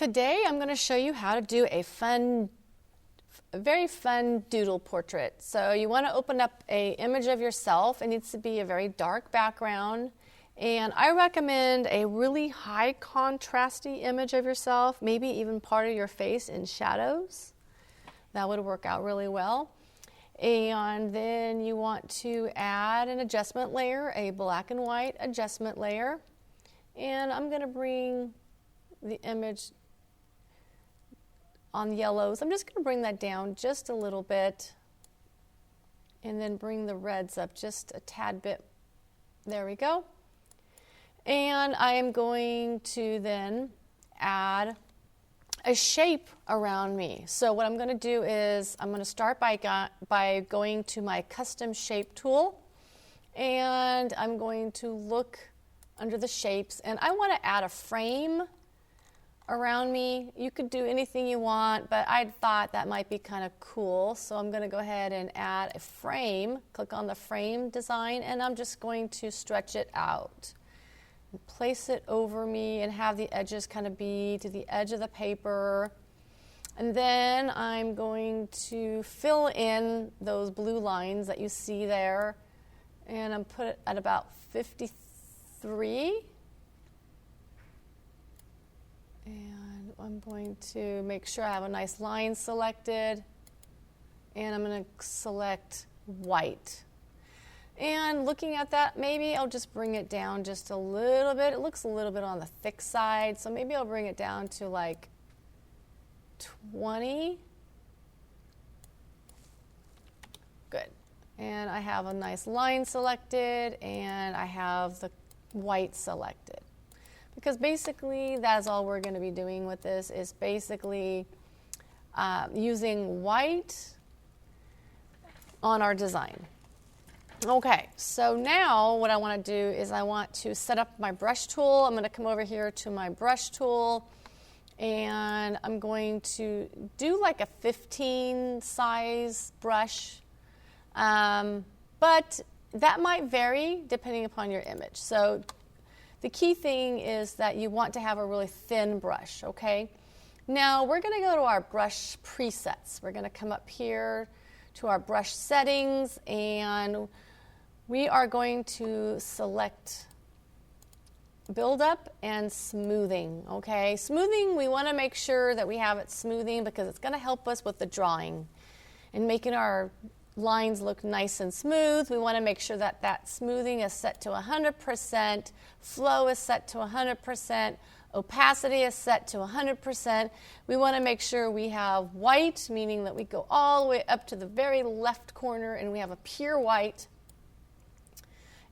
Today I'm going to show you how to do a very fun doodle portrait. So you want to open up an image of yourself. It needs to be a very dark background. And I recommend a really high contrasty image of yourself, maybe even part of your face in shadows. That would work out really well. And then you want to add an adjustment layer, a black and white adjustment layer. And I'm going to bring the image on yellows. I'm just going to bring that down just a little bit and then bring the reds up just a tad bit. There we go. And I am going to then add a shape around me. So what I'm going to do is I'm going to start by going to my custom shape tool, and I'm going to look under the shapes, and I want to add a frame around me. You could do anything you want, but I thought that might be kind of cool. So I'm going to go ahead and add a frame. Click on the frame design, and I'm just going to stretch it out. And place it over me and have the edges kind of be to the edge of the paper. And then I'm going to fill in those blue lines that you see there. And I'm put it at about 53. And I'm going to make sure I have a nice line selected. And I'm going to select white. And looking at that, maybe I'll just bring it down just a little bit. It looks a little bit on the thick side, so maybe I'll bring it down to like 20. Good. And I have a nice line selected, and I have the white selected. Because basically, that's all we're going to be doing with this is basically using white on our design. Okay, so now what I want to do is I want to set up my brush tool. I'm going to come over here to my brush tool, and I'm going to do like a 15 size brush, but that might vary depending upon your image. So the key thing is that you want to have a really thin brush, okay? Now we're going to go to our brush presets. We're going to come up here to our brush settings, and we are going to select buildup and smoothing, okay? Smoothing, we want to make sure that we have it smoothing because it's going to help us with the drawing and making our lines look nice and smooth. We want to make sure that that smoothing is set to 100%, flow is set to 100%, opacity is set to 100%. We want to make sure we have white, meaning that we go all the way up to the very left corner and we have a pure white.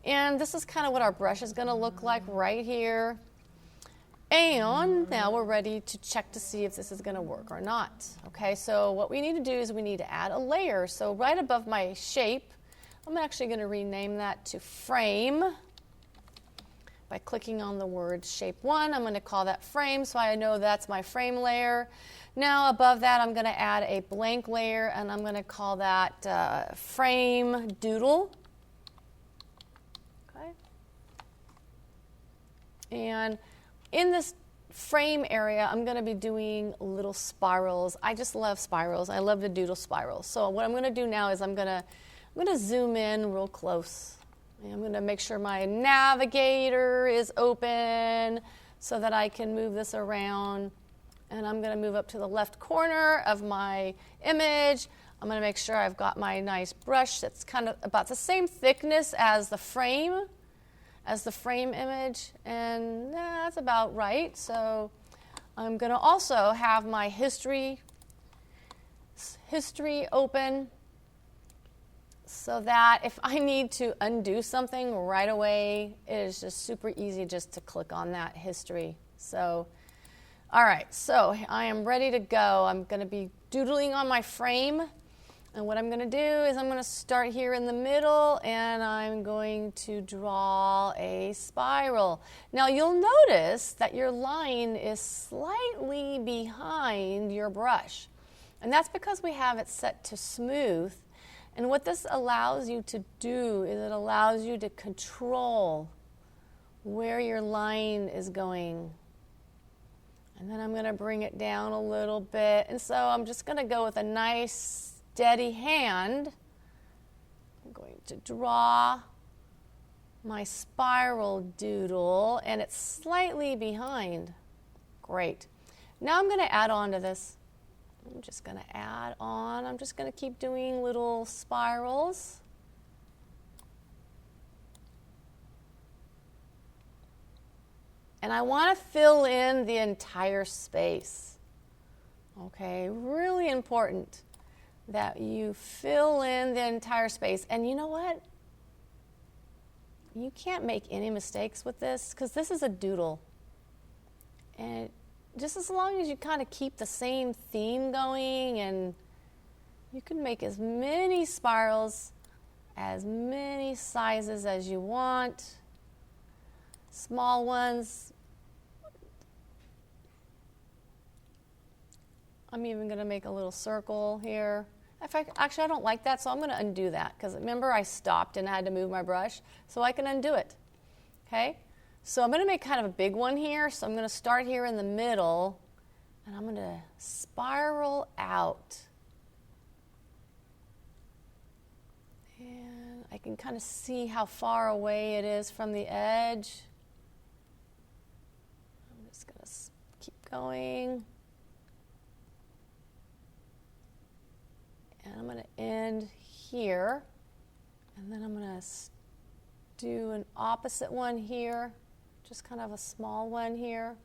And this is kind of what our brush is going to look like right here. And now we're ready to check to see if this is going to work or not. Okay, so what we need to do is we need to add a layer. So right above my shape, I'm actually going to rename that to frame. By clicking on the word shape 1, I'm going to call that frame so I know that's my frame layer. Now above that, I'm going to add a blank layer, and I'm going to call that frame doodle. Okay. And in this frame area, I'm going to be doing little spirals. I just love spirals. I love to doodle spirals. So what I'm going to do now is I'm going to zoom in real close. And I'm going to make sure my navigator is open so that I can move this around. And I'm going to move up to the left corner of my image. I'm going to make sure I've got my nice brush that's kind of about the same thickness as the frame image, and that's about right. So I'm going to also have my history open so that if I need to undo something right away, it is just super easy just to click on that history. So, all right, so I am ready to go. I'm going to be doodling on my frame. And what I'm going to do is I'm going to start here in the middle, and I'm going to draw a spiral. Now you'll notice that your line is slightly behind your brush. And that's because we have it set to smooth. And what this allows you to do is it allows you to control where your line is going. And then I'm going to bring it down a little bit. And so I'm just going to go with a nice steady hand. I'm going to draw my spiral doodle, and it's slightly behind. Great. Now I'm going to add on to this. I'm just going to add on. I'm just going to keep doing little spirals. And I want to fill in the entire space. Okay, really important that you fill in the entire space. And you know what? You can't make any mistakes with this because this is a doodle. And just as long as you kind of keep the same theme going, and you can make as many spirals, as many sizes as you want. Small ones. I'm even going to make a little circle here. Actually, I don't like that, so I'm going to undo that because remember I stopped and I had to move my brush, so I can undo it. Okay? So I'm going to make kind of a big one here, so I'm going to start here in the middle, and I'm going to spiral out. And I can kind of see how far away it is from the edge. I'm just going to keep going. And I'm going to end here, and then I'm going to do an opposite one here, just kind of a small one here.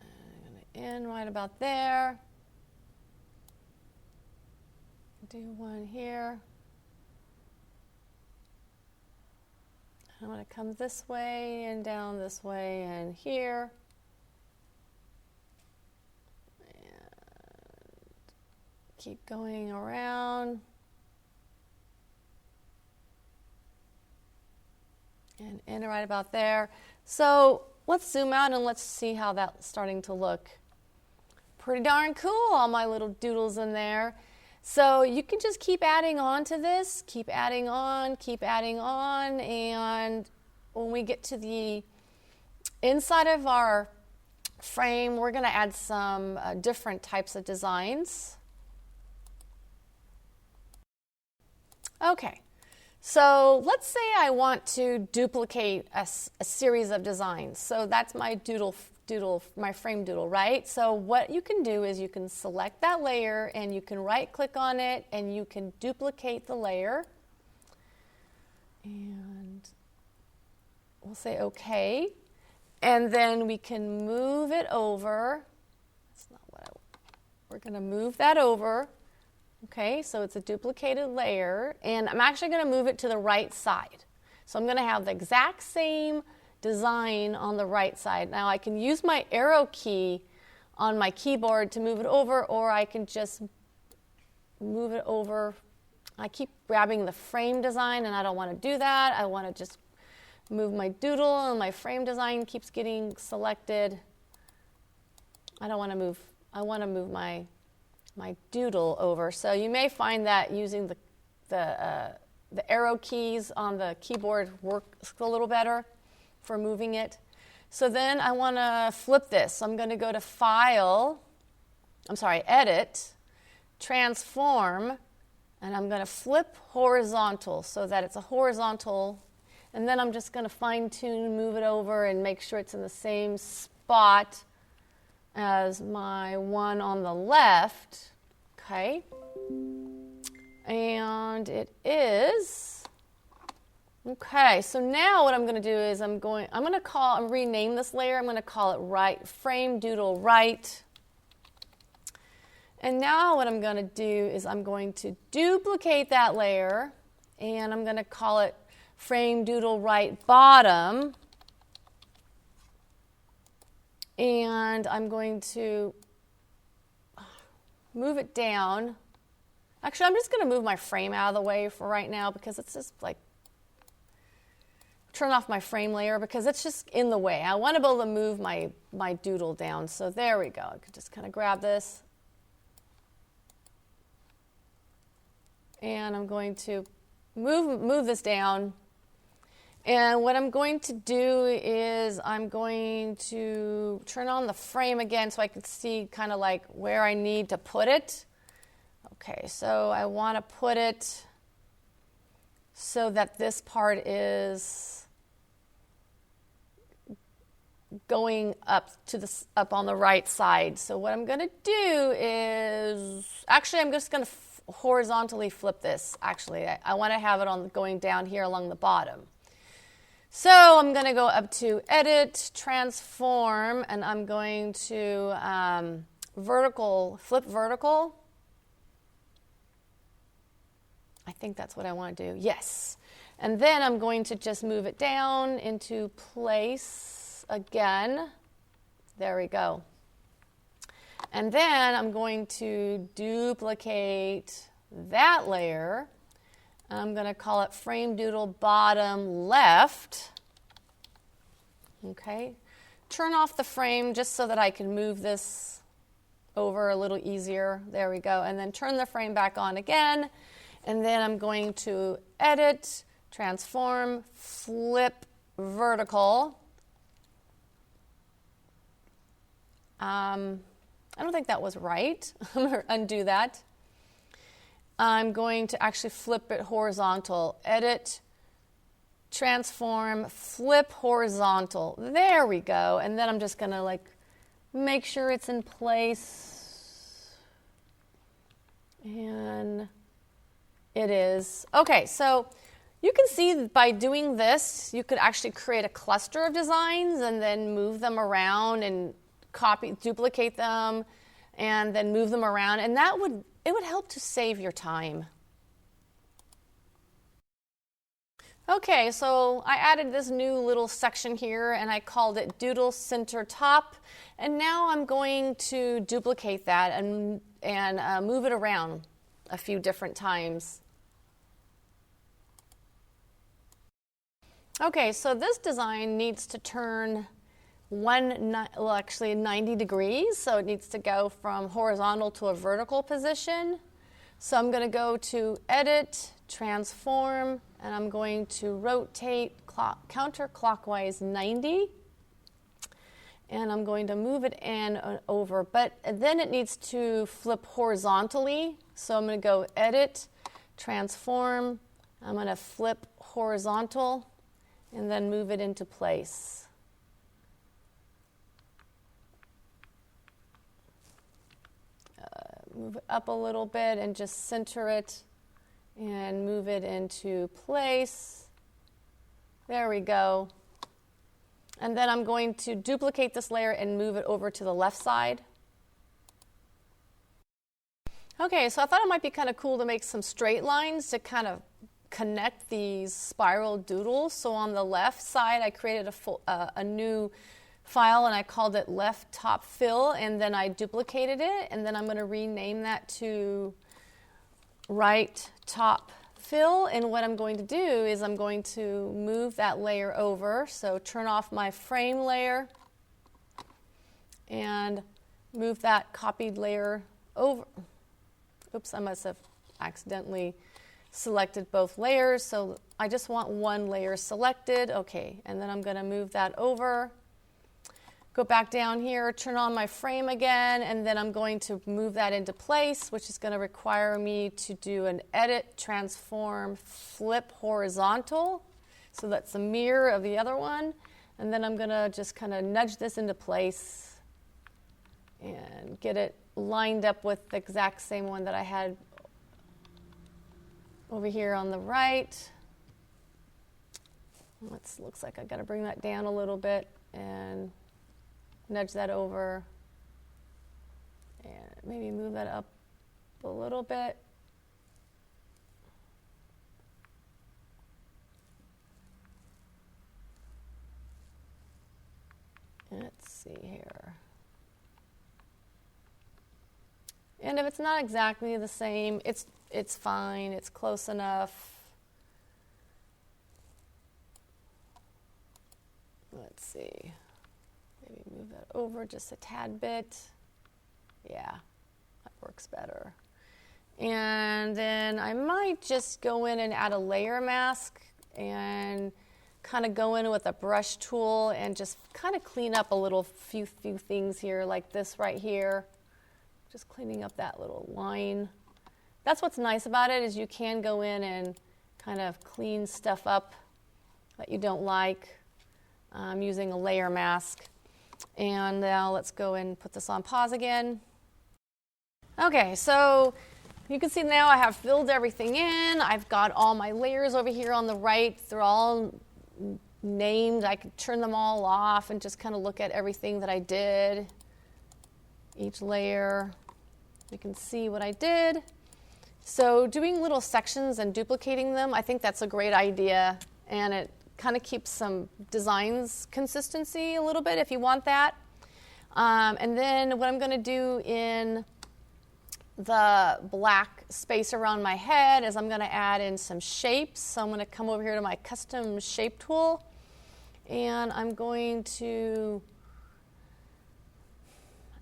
And I'm going to end right about there. Do one here. I'm going to come this way and down this way and here. And keep going around. And end right about there. So let's zoom out and let's see how that's starting to look. Pretty darn cool, all my little doodles in there. So you can just keep adding on to this, keep adding on, and when we get to the inside of our frame, we're going to add some different types of designs. Okay, so let's say I want to duplicate a series of designs. So that's my my frame doodle, right? So what you can do is you can select that layer and you can right click on it and you can duplicate the layer. And we'll say okay. And then we can move it over. That's not what we're going to move that over. Okay, so it's a duplicated layer, and I'm actually going to move it to the right side. So I'm going to have the exact same design on the right side. Now I can use my arrow key on my keyboard to move it over, or I can just move it over. I keep grabbing the frame design, and I don't want to do that. I want to just move my doodle, and my frame design keeps getting selected. I don't want to move. I want to move my doodle over. So you may find that using the arrow keys on the keyboard works a little better for moving it. So then I want to flip this. I'm going to go to Edit, Transform, and I'm going to flip horizontal so that it's a horizontal. And then I'm just going to fine-tune, move it over, and make sure it's in the same spot as my one on the left. Okay. And it is. Okay, so now what I'm going to do is I'm going to rename this layer. I'm going to call it frame doodle right. And now what I'm going to do is I'm going to duplicate that layer, and I'm going to call it frame doodle right bottom. And I'm going to move it down. Actually, I'm just going to move my frame out of the way for right now because it's just like, turn off my frame layer because it's just in the way. I want to be able to move my doodle down. So there we go. I could just kind of grab this. And I'm going to move this down. And what I'm going to do is I'm going to turn on the frame again so I can see kind of like where I need to put it. Okay, so I want to put it so that this part is going up up on the right side. So what I'm going to do is, actually I'm just going to horizontally flip this. Actually, I want to have it on going down here along the bottom. So I'm going to go up to Edit, Transform, and I'm going to flip vertical. I think that's what I want to do. Yes. And then I'm going to just move it down into place again. There we go. And then I'm going to duplicate that layer. I'm going to call it Frame Doodle Bottom Left. Okay. Turn off the frame just so that I can move this over a little easier. There we go. And then turn the frame back on again. And then I'm going to Edit, Transform, Flip Vertical. I don't think that was right. I'm going to undo that. I'm going to actually flip it horizontal. Edit, Transform, Flip Horizontal. There we go. And then I'm just going to like make sure it's in place. And it is. Okay, so you can see that by doing this, you could actually create a cluster of designs and then move them around and duplicate them, and then move them around, and it would help to save your time. Okay, so I added this new little section here, and I called it Doodle Center Top, and now I'm going to duplicate that and move it around a few different times. Okay, so this design needs to turn 90 degrees, so it needs to go from horizontal to a vertical position. So I'm going to go to Edit, Transform, and I'm going to rotate counterclockwise 90. And I'm going to move it over, but then it needs to flip horizontally. So I'm going to go Edit, Transform, I'm going to flip horizontal, and then move it into place. Move it up a little bit and just center it and move it into place. There we go. And then I'm going to duplicate this layer and move it over to the left side. Okay, so I thought it might be kind of cool to make some straight lines to kind of connect these spiral doodles. So on the left side, I created a new file and I called it Left Top Fill, and then I duplicated it, and then I'm going to rename that to Right Top Fill. And what I'm going to do is I'm going to move that layer over. So turn off my frame layer and move that copied layer over. Oops, I must have accidentally selected both layers. So I just want one layer selected. Okay, and then I'm going to move that over. Go back down here, turn on my frame again, and then I'm going to move that into place, which is going to require me to do an Edit, Transform, Flip Horizontal. So that's the mirror of the other one. And then I'm going to just kind of nudge this into place and get it lined up with the exact same one that I had over here on the right. Looks like I've got to bring that down a little bit and nudge that over and maybe move that up a little bit. Let's see here. And if it's not exactly the same, it's fine, it's close enough. Let's see. Maybe move that over just a tad bit. Yeah, that works better. And then I might just go in and add a layer mask and kind of go in with a brush tool and just kind of clean up a little few things here, like this right here. Just cleaning up that little line. That's what's nice about it, is you can go in and kind of clean stuff up that you don't like using a layer mask. And now let's go and put this on pause again. Okay, so you can see now I have filled everything in. I've got all my layers over here on the right. They're all named. I could turn them all off and just kind of look at everything that I did. Each layer, you can see what I did. So doing little sections and duplicating them, I think that's a great idea, and it kind of keeps some designs consistency a little bit if you want that. And then what I'm going to do in the black space around my head is I'm going to add in some shapes. So I'm going to come over here to my custom shape tool, and I'm going to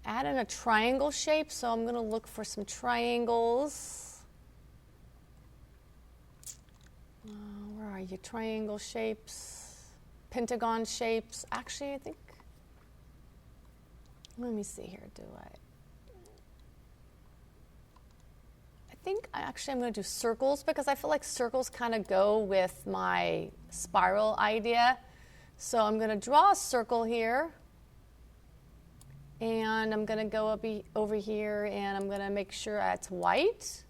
add in a triangle shape. So I'm going to look for some triangles. Where are you? Triangle shapes, pentagon shapes. Actually, I think, let me see here. I'm going to do circles, because I feel like circles kind of go with my spiral idea. So I'm going to draw a circle here, and I'm going to go over here, and I'm going to make sure it's white.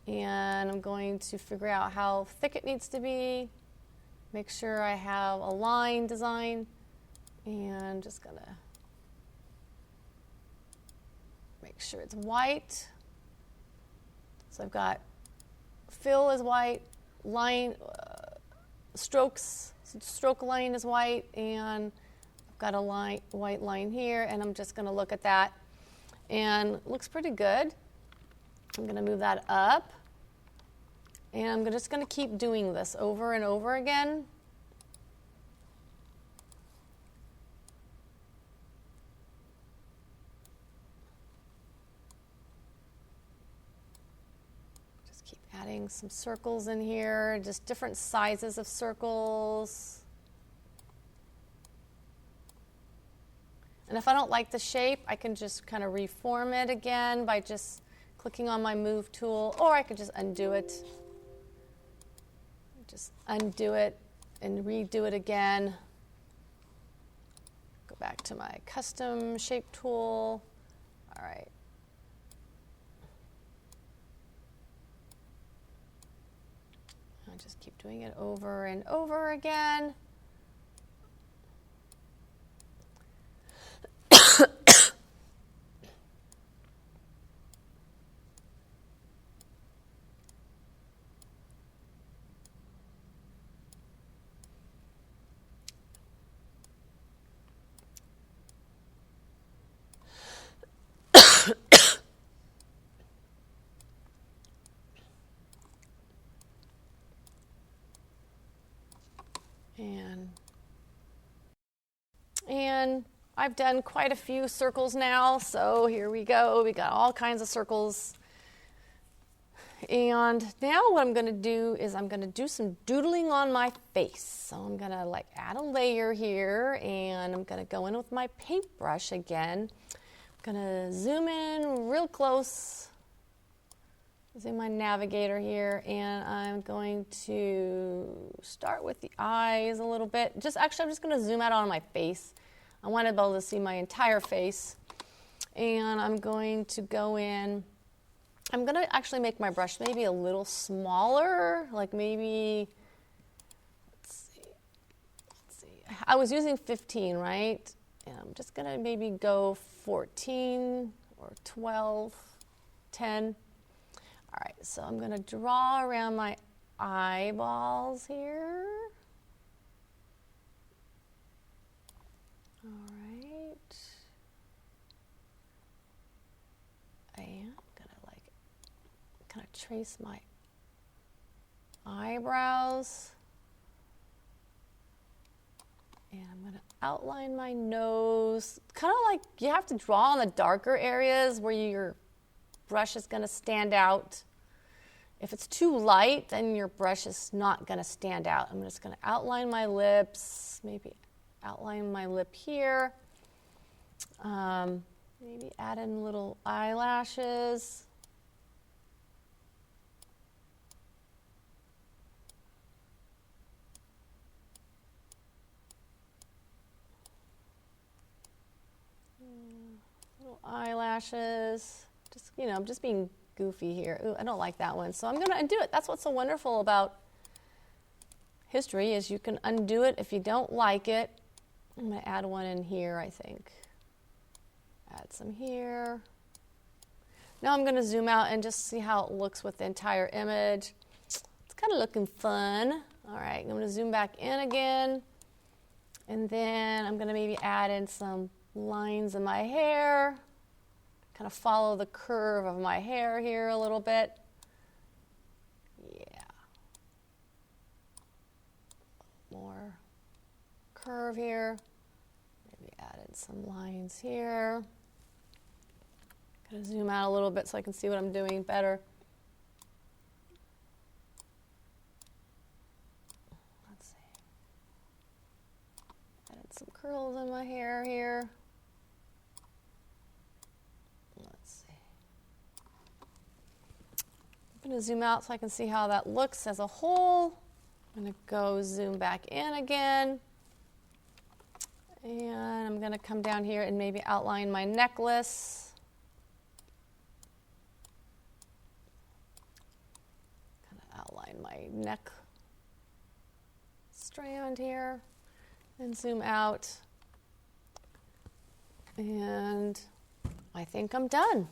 And I'm going to figure out how thick it needs to be, make sure I have a line design, and just going to make sure it's white. So I've got fill is white, line, stroke line is white, and I've got a white line here, and I'm just going to look at that. And it looks pretty good. I'm going to move that up, and I'm just going to keep doing this over and over again. Just keep adding some circles in here, just different sizes of circles. And if I don't like the shape, I can just kind of reform it again by just clicking on my move tool, or I could just undo it. Just undo it and redo it again. Go back to my custom shape tool. All right. I'll just keep doing it over and over again. And I've done quite a few circles now, so here we go. We got all kinds of circles. And now what I'm going to do is I'm going to do some doodling on my face. So I'm going to add a layer here, and I'm going to go in with my paintbrush again. I'm going to zoom in real close. Using my navigator here, and I'm going to start with the eyes a little bit. I'm just going to zoom out on my face. I want to be able to see my entire face. And I'm going to go in. I'm going to actually make my brush maybe a little smaller, let's see. I was using 15, right? And I'm just going to maybe go 14 or 12, 10. All right, so I'm going to draw around my eyeballs here. All right. And I'm going to kind of trace my eyebrows. And I'm going to outline my nose. Kind of like you have to draw on the darker areas where your brush is going to stand out. If it's too light, then your brush is not going to stand out. I'm just going to outline my lips, maybe outline my lip here. Maybe add in little eyelashes. Little eyelashes. Just, you know, I'm just being goofy here. Ooh, I don't like that one. So I'm going to undo it. That's what's so wonderful about history is you can undo it if you don't like it. I'm going to add one in here, I think. Add some here. Now I'm going to zoom out and just see how it looks with the entire image. It's kind of looking fun. All right, I'm going to zoom back in again. And then I'm going to maybe add in some lines in my hair. Kind of follow the curve of my hair here a little bit. Yeah. More curve here. Maybe add in some lines here. Gotta zoom out a little bit so I can see what I'm doing better. Let's see. Add some curls in my hair here. I'm going to zoom out so I can see how that looks as a whole. I'm going to go zoom back in again. And I'm going to come down here and maybe outline my necklace. Kind of outline my neck strand here. And zoom out. And I think I'm done.